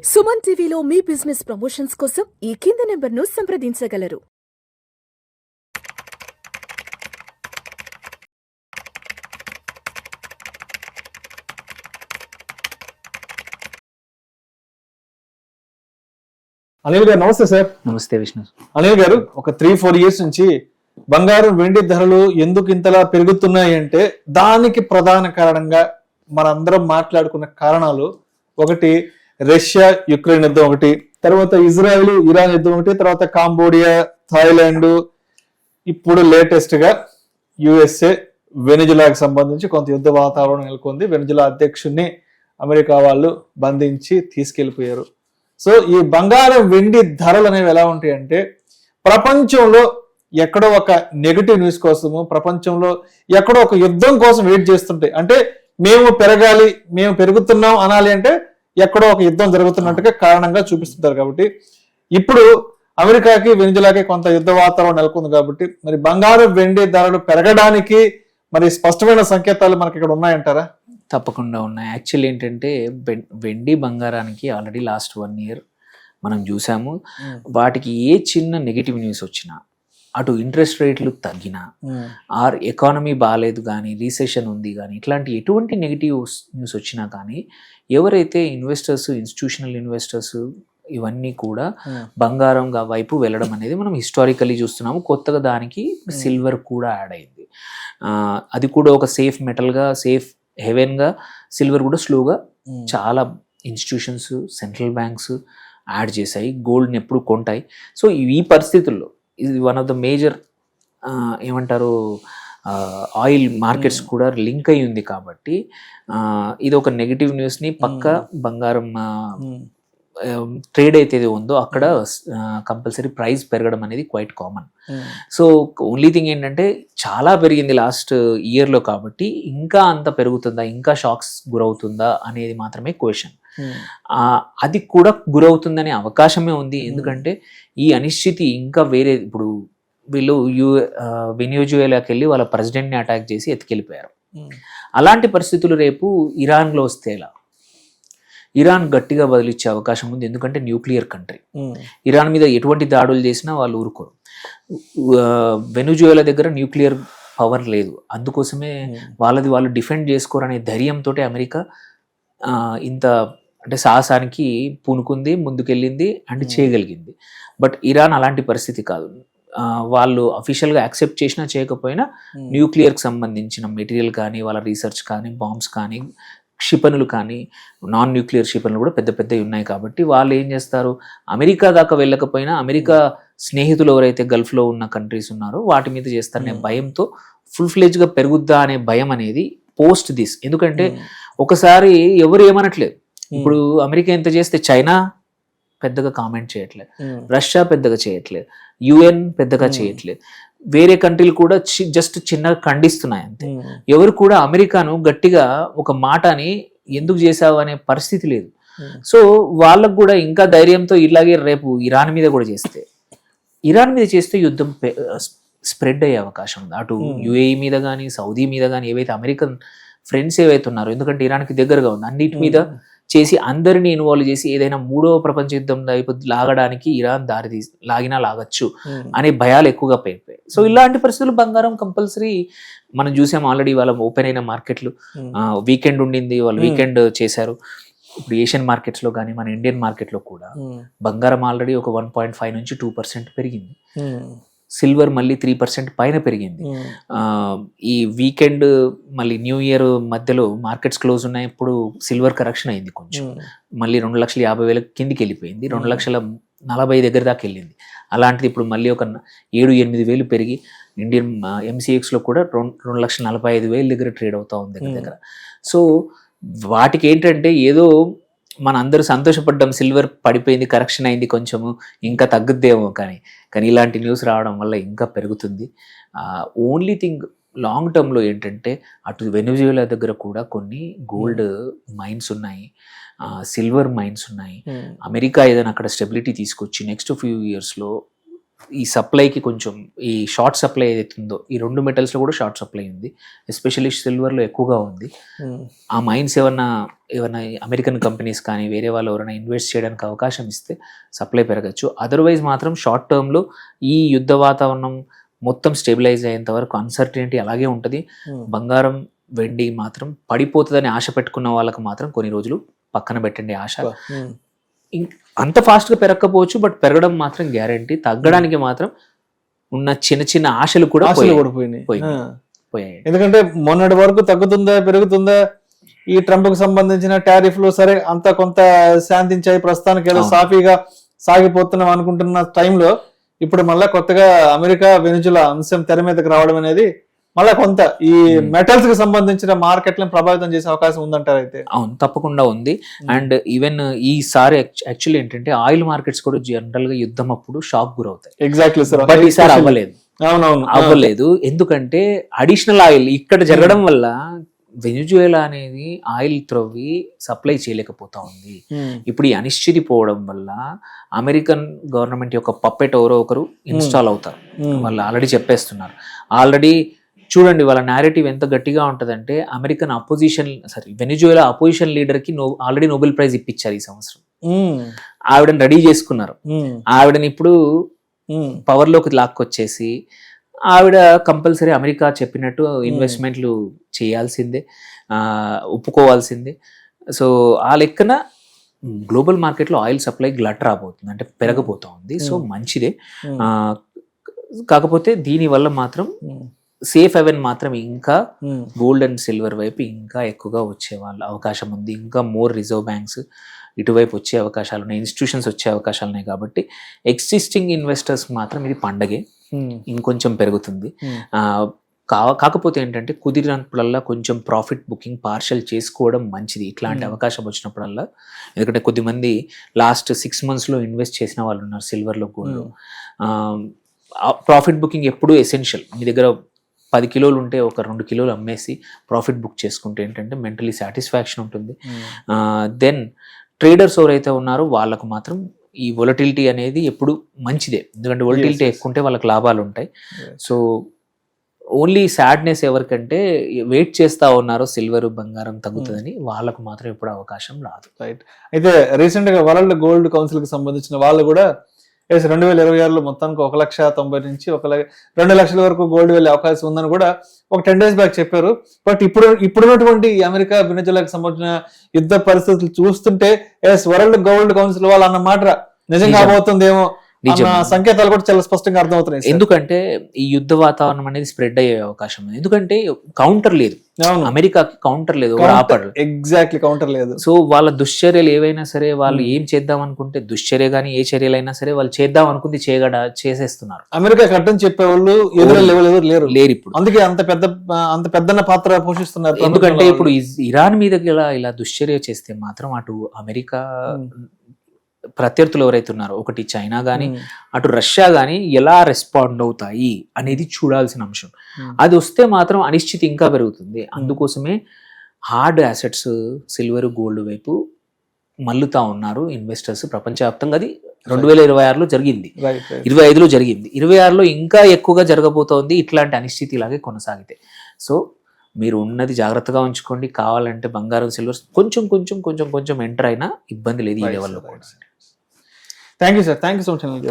సుమన్ టీవీలో మీ business promotions కోసం ఈ కింది నెంబర్ను సంప్రదించగలరు. అనిల్ గారు నమస్తే సార్. నమస్తే విష్ణు. అనిల్ గారు, ఒక 3-4 ఇయర్స్ నుంచి బంగారం వెండి ధరలు ఎందుకు ఇంతలా పెరుగుతున్నాయి అంటే దానికి ప్రధాన కారణంగా మనందరం మాట్లాడుకున్న కారణాలు ఒకటి రష్యా యుక్రెయిన్ యుద్ధం, ఒకటి తర్వాత ఇజ్రాయెల్ ఇరాన్ యుద్ధం, ఒకటి తర్వాత కాంబోడియా థాయిలాండ్, ఇప్పుడు లేటెస్ట్ గా యుఎస్ఏ వెనిజులాకి సంబంధించి కొంత యుద్ధ వాతావరణం నెలకొంది. వెనిజులా అధ్యక్షుడిని అమెరికా వాళ్ళు బంధించి తీసుకెళ్లిపోయారు. సో ఈ బంగారం వెండి ధరలు అనేవి ఎలా ఉంటాయంటే ప్రపంచంలో ఎక్కడో ఒక నెగటివ్ న్యూస్ కోసము, ప్రపంచంలో ఎక్కడో ఒక యుద్ధం కోసం వెయిట్ చేస్తుంటాయి. అంటే మేము పెరగాలి, మేము పెరుగుతున్నాం అనాలి అంటే ఎక్కడో ఒక యుద్ధం జరుగుతున్నట్టుగా కారణంగా చూపిస్తుంటారు. కాబట్టి ఇప్పుడు అమెరికాకి వెనిజులాకి కొంత యుద్ధ వాతావరణం నెలకొంది. కాబట్టి మరి బంగారం వెండి ధరలు పెరగడానికి మరి స్పష్టమైన సంకేతాలు మనకి ఇక్కడ ఉన్నాయంటారా? తప్పకుండా ఉన్నాయి. యాక్చువల్లీ ఏంటంటే వెండి బంగారానికి ఆల్రెడీ లాస్ట్ 1 year మనం చూసాము. వాటికి ఏ చిన్న నెగిటివ్ న్యూస్ వచ్చినా, అటు ఇంట్రెస్ట్ రేట్లు తగ్గినా, ఆర్ ఎకానమీ బాగాలేదు కానీ, రీసెషన్ ఉంది కానీ, ఇట్లాంటి ఎటువంటి నెగిటివ్ న్యూస్ వచ్చినా కానీ ఎవరైతే ఇన్వెస్టర్స్, ఇన్స్టిట్యూషనల్ ఇన్వెస్టర్స్ ఇవన్నీ కూడా బంగారం వైపు వెళ్ళడం అనేది మనం హిస్టారికల్లీ చూస్తున్నాము. కొత్తగా దానికి సిల్వర్ కూడా యాడ్ అయింది. అది కూడా ఒక సేఫ్ మెటల్గా, సేఫ్ హెవెన్గా సిల్వర్ కూడా స్లోగా చాలా ఇన్స్టిట్యూషన్స్, సెంట్రల్ బ్యాంక్స్ యాడ్ చేశాయి. గోల్డ్ని ఎప్పుడు కొంటాయి. సో ఈ పరిస్థితుల్లో ఇది వన్ ఆఫ్ ద మేజర్ ఏమంటారు ఆయిల్ మార్కెట్స్ కూడా లింక్ అయి ఉంది. కాబట్టి ఇది ఒక నెగిటివ్ న్యూస్ని పక్క బంగారం ట్రేడ్ అయితే ఉందో అక్కడ కంపల్సరీ ప్రైస్ పెరగడం అనేది quite common. So only thing ఏంటంటే చాలా పెరిగింది లాస్ట్ ఇయర్లో, కాబట్టి ఇంకా అంత పెరుగుతుందా, ఇంకా షాక్స్ గురవుతుందా అనేది మాత్రమే క్వశ్చన్. అది కూడా గురవుతుందనే అవకాశమే ఉంది. ఎందుకంటే ఈ అనిశ్చితి ఇంకా వేరే, ఇప్పుడు వీళ్ళు వెనిజువేలాకి వెళ్ళి వాళ్ళ ప్రెసిడెంట్ని అటాక్ చేసి ఎత్తుకెళ్ళిపోయారు. అలాంటి పరిస్థితులు రేపు ఇరాన్లో వస్తే ఎలా? ఇరాన్ గట్టిగా బదిలిచ్చే అవకాశం ఉంది. ఎందుకంటే న్యూక్లియర్ కంట్రీ. ఇరాన్ మీద ఎటువంటి దాడులు చేసినా వాళ్ళు ఊరుకోరు. వెనిజువేలా దగ్గర న్యూక్లియర్ పవర్ లేదు, అందుకోసమే వాళ్ళది వాళ్ళు డిఫెండ్ చేసుకోరనే ధైర్యంతో అమెరికా ఇంత అంటే సాహసానికి పూనుకుంది, ముందుకెళ్ళింది అండ్ చేయగలిగింది. బట్ ఇరాన్ అలాంటి పరిస్థితి కాదు. వాళ్ళు అఫీషియల్గా యాక్సెప్ట్ చేసినా చేయకపోయినా న్యూక్లియర్కి సంబంధించిన మెటీరియల్ కానీ, వాళ్ళ రీసెర్చ్ కానీ, బాంబ్స్ కానీ, క్షిపణులు కానీ, నాన్ న్యూక్లియర్ క్షిపణులు కూడా పెద్ద పెద్దవి ఉన్నాయి. కాబట్టి వాళ్ళు ఏం చేస్తారు, అమెరికా దాకా వెళ్ళకపోయినా అమెరికా స్నేహితులు ఎవరైతే గల్ఫ్లో ఉన్న కంట్రీస్ ఉన్నారో వాటి మీద చేస్తారనే భయంతో ఫుల్ ఫ్లెజ్గా పెరుగుద్దా అనే భయం అనేది పోస్ట్ దిస్. ఎందుకంటే ఒకసారి ఎవరు ఏమనట్లేదు. ఇప్పుడు అమెరికా ఎంత చేస్తే చైనా పెద్దగా కామెంట్ చేయట్లేదు, రష్యా పెద్దగా చేయట్లేదు, యుఎన్ పెద్దగా చేయట్లేదు, వేరే కంట్రీలు కూడా జస్ట్ చిన్నగా ఖండిస్తున్నాయి అంతే. ఎవరు కూడా అమెరికాను గట్టిగా ఒక మాటని ఎందుకు చేసావు అనే పరిస్థితి లేదు. సో వాళ్ళకు కూడా ఇంకా ధైర్యంతో ఇలాగే రేపు ఇరాన్ మీద కూడా చేస్తే, ఇరాన్ మీద చేస్తే యుద్ధం స్ప్రెడ్ అయ్యే అవకాశం ఉంది. అటు యుఏఈ మీద కానీ, సౌదీ మీద కానీ, ఏవైతే అమెరికన్ ఫ్రెండ్స్ ఏవైతే ఉన్నారో, ఎందుకంటే ఇరాన్కి దగ్గరగా ఉంది, అన్నిటి మీద చేసి అందరినీ ఇన్వాల్వ్ చేసి ఏదైనా 3వ ప్రపంచ యుద్ధం లాగడానికి ఇరాన్ లాగినా లాగచ్చు అనే భయాలు ఎక్కువగా పెరిగిపోయాయి. సో ఇలాంటి పరిస్థితులు బంగారం కంపల్సరీ మనం చూసాం. ఆల్రెడీ వాళ్ళ ఓపెన్ అయిన మార్కెట్లు, వీకెండ్ ఉండింది, వాళ్ళు వీకెండ్ చేశారు. ఇప్పుడు ఏషియన్ మార్కెట్స్లో కానీ, మన ఇండియన్ మార్కెట్లో కూడా బంగారం ఆల్రెడీ ఒక 1.5 నుంచి 2% పెరిగింది. సిల్వర్ మళ్ళీ 3% పైన పెరిగింది. ఈ వీకెండ్ మళ్ళీ న్యూ ఇయర్ మధ్యలో మార్కెట్స్ క్లోజ్ ఉన్నాయి. ఇప్పుడు సిల్వర్ కరెక్షన్ అయింది కొంచెం, మళ్ళీ 2,50,000 కిందికి వెళ్ళిపోయింది, 2,40,000 దగ్గర దాకా వెళ్ళింది. అలాంటిది ఇప్పుడు మళ్ళీ ఒక 7-8,000 పెరిగి ఇండియన్ MCXలో కూడా 2,45,000 దగ్గర ట్రేడ్ అవుతా ఉంది దగ్గర. సో వాటికి ఏంటంటే ఏదో మన అందరూ సంతోషపడ్డాం, సిల్వర్ పడిపోయింది, కరెక్షన్ అయింది, కొంచెము ఇంకా తగ్గుద్దేమో, కానీ ఇలాంటి న్యూస్ రావడం వల్ల ఇంకా పెరుగుతుంది. ఓన్లీ థింగ్ లాంగ్ టర్మ్లో ఏంటంటే అటు వెనిజువేలా దగ్గర కూడా కొన్ని గోల్డ్ మైన్స్ ఉన్నాయి, సిల్వర్ మైన్స్ ఉన్నాయి. అమెరికా ఏదైనా అక్కడ స్టెబిలిటీ తీసుకొచ్చి నెక్స్ట్ ఫ్యూ ఇయర్స్లో ఈ సప్లైకి కొంచెం ఈ షార్ట్ సప్లై ఏదైతే ఉందో ఈ 2 మెటల్స్లో కూడా షార్ట్ సప్లై ఉంది, ఎస్పెషల్లీ సిల్వర్లో ఎక్కువగా ఉంది. ఆ మైన్స్ ఏమన్నా అమెరికన్ కంపెనీస్ కానీ వేరే వాళ్ళు ఎవరైనా ఇన్వెస్ట్ చేయడానికి అవకాశం ఇస్తే సప్లై పెరగచ్చు. అదర్వైజ్ మాత్రం షార్ట్ టర్మ్లో ఈ యుద్ధ వాతావరణం మొత్తం స్టెబిలైజ్ అయ్యేంత వరకు అన్సర్టనిటీ అలాగే ఉంటుంది. బంగారం వెండి మాత్రం పడిపోతుందని ఆశ పెట్టుకున్న వాళ్ళకి మాత్రం కొన్ని రోజులు పక్కన పెట్టండి ఆశ. అంత ఫాస్ట్గా పెరగకపోవచ్చు, బట్ పెరగడం మాత్రం గ్యారంటీ. తగ్గడానికి మాత్రం ఉన్న చిన్న చిన్న ఆశలు కూడా పోయాయి. ఎందుకంటే మొన్నటి వరకు తగ్గుతుందా పెరుగుతుందా, ఈ ట్రంప్ కు సంబంధించిన టారిఫ్లు సరే అంత కొంత శాంతించాయి, ప్రస్తుతానికి ఏదో సాఫీగా సాగిపోతున్నాం అనుకుంటున్న టైంలో ఇప్పుడు మళ్ళా కొత్తగా అమెరికా వెనుజులా అంశం తెర మీదకి రావడం అనేది మళ్ళా కొంత ఈ మెటల్స్ కి సంబంధించిన మార్కెట్లను ప్రభావితం చేసే అవకాశం ఉందంటారు అయితే? అవును, తప్పకుండా ఉంది. అండ్ ఈవెన్ ఈసారి యాక్చువల్లీ ఏంటంటే ఆయిల్ మార్కెట్స్ కూడా జనరల్ గా యుద్ధం అప్పుడు షాక్ గురవుతాయి. ఎగ్జాక్ట్లీ సార్, బట్ ఈసారి అవ్వలేదు. అవ్వలేదు ఎందుకంటే అడిషనల్ ఆయిల్ ఇక్కడ జరగడం వల్ల వెనిజుయేలా అనేది ఆయిల్ త్రవ్వి సప్లై చేయలేకపోతా ఉంది. ఇప్పుడు ఈ అనిశ్చితి పోవడం వల్ల అమెరికన్ గవర్నమెంట్ యొక్క పప్పెట్ ఎవరో ఒకరు ఇన్స్టాల్ అవుతారు. వాళ్ళు ఆల్రెడీ చెప్పేస్తున్నారు. ఆల్రెడీ చూడండి వాళ్ళ నేరేటివ్ ఎంత గట్టిగా ఉంటదంటే అమెరికన్ వెనిజుయేలా అపోజిషన్ లీడర్ కి ఆల్రెడీ నోబెల్ ప్రైజ్ ఇప్పించారు ఈ సంవత్సరం. ఆవిడని రెడీ చేసుకున్నారు. ఆవిడని ఇప్పుడు పవర్ లోకి లాక్కొచ్చేసి ఆవిడ కంపల్సరీ అమెరికా చెప్పినట్టు ఇన్వెస్ట్మెంట్లు చేయాల్సిందే, ఒప్పుకోవాల్సిందే. సో ఆ లెక్కన గ్లోబల్ మార్కెట్లో ఆయిల్ సప్లై గ్లట్ రాబోతుంది, అంటే పెరగబోతా ఉంది. సో మంచిదే. కాకపోతే దీనివల్ల మాత్రం సేఫ్ హెవెన్ మాత్రం ఇంకా గోల్డ్ అండ్ సిల్వర్ వైపు ఇంకా ఎక్కువగా వచ్చే వాళ్ళ అవకాశం ఉంది. ఇంకా మోర్ రిజర్వ్ బ్యాంక్స్ ఇటువైపు వచ్చే అవకాశాలు ఉన్నాయి, ఇన్స్టిట్యూషన్స్ వచ్చే అవకాశాలు ఉన్నాయి. కాబట్టి ఎగ్జిస్టింగ్ ఇన్వెస్టర్స్ మాత్రం ఇది పండగే, ఇంకొంచెం పెరుగుతుంది. కాకపోతే ఏంటంటే కుదిరినప్పుడల్లా కొంచెం ప్రాఫిట్ బుకింగ్ పార్షల్ చేసుకోవడం మంచిది ఇట్లాంటి అవకాశం వచ్చినప్పుడల్లా. ఎందుకంటే కొద్దిమంది లాస్ట్ 6 monthsలో ఇన్వెస్ట్ చేసిన వాళ్ళు ఉన్నారు సిల్వర్లో, గోల్డ్లో. ప్రాఫిట్ బుకింగ్ ఎప్పుడూ ఎసెన్షియల్. మీ దగ్గర 10 కిలోలు ఉంటే ఒక 2 కిలోలు అమ్మేసి ప్రాఫిట్ బుక్ చేసుకుంటే ఏంటంటే మెంటలీ సాటిస్ఫాక్షన్ ఉంటుంది. దెన్ ట్రేడర్స్ ఎవరైతే ఉన్నారో వాళ్ళకు మాత్రం ఈ వొలటిలిటీ అనేది ఎప్పుడు మంచిదే, ఎందుకంటే వొలటిలిటీ ఎక్కువ ఉంటే వాళ్ళకి లాభాలు ఉంటాయి. సో ఓన్లీ సాడ్నెస్ ఎవరికంటే వెయిట్ చేస్తా ఉన్నారో సిల్వర్ బంగారం తగ్గుతుందని, వాళ్ళకు మాత్రం ఎప్పుడు అవకాశం రాదు. రైట్. అయితే రీసెంట్ గా వరల్డ్ గోల్డ్ కౌన్సిల్ కి సంబంధించిన వాళ్ళు కూడా 2026లో మొత్తానికి 1,90,000 నుంచి 2 లక్షల వరకు గోల్డ్ వెళ్ళే అవకాశం ఉందని కూడా ఒక 10 days బ్యాక్ చెప్పారు. బట్ ఇప్పుడున్నటువంటి అమెరికా వెనిజులాకి సంబంధించిన యుద్ధ పరిస్థితులు చూస్తుంటే వరల్డ్ గోల్డ్ కౌన్సిల్ వాళ్ళు అన్న మాట నిజం కాబోతుందేమో సంకేతాలు కూడా చాలా స్పష్టంగా అర్థమవుతున్నాయి. ఎందుకంటే ఈ యుద్ధ వాతావరణం అనేది స్ప్రెడ్ అయ్యే అవకాశం ఉంది. ఎందుకంటే కౌంటర్ లేదు, అమెరికాకి కౌంటర్ లేదు, ఎగ్జాక్ట్లీ కౌంటర్ లేదు. సో వాళ్ళ దుశ్చర్యలు ఏవైనా సరే, వాళ్ళు ఏం చేద్దాం అనుకుంటే దుశ్చర్య గానీ ఏ చర్యలైనా సరే వాళ్ళు చేద్దాం అనుకుంది చేసేస్తున్నారు. అమెరికా కట్టని చెప్పేవాళ్ళు ఎవరు లేరు ఇప్పుడు. అందుకే అంత పెద్ద పాత్ర పోషిస్తున్నారు. ఎందుకంటే ఇప్పుడు ఇరాన్ మీద ఇలా దుశ్చర్య చేస్తే మాత్రం అటు అమెరికా ప్రత్యర్థులు ఎవరైతే ఉన్నారో, ఒకటి చైనా కానీ అటు రష్యా కానీ ఎలా రెస్పాండ్ అవుతాయి అనేది చూడాల్సిన అంశం. అది వస్తే మాత్రం అనిశ్చితి ఇంకా పెరుగుతుంది. అందుకోసమే హార్డ్ అసెట్స్ సిల్వర్ గోల్డ్ వైపు మల్లుతా ఉన్నారు ఇన్వెస్టర్స్ ప్రపంచవ్యాప్తంగా. అది 2026లో జరిగింది, 25లో జరిగింది, 26లో ఇంకా ఎక్కువగా జరగబోతోంది ఇట్లాంటి అనిశ్చితి ఇలాగే కొనసాగితే. సో మీరు ఉన్నది జాగ్రత్తగా ఉంచుకోండి. కావాలంటే బంగారం సిల్వర్ కొంచెం ఎంటర్ అయినా ఇబ్బంది లేదు ఈ లెవెల్లో కూడా. Thank you sir, thank you so much.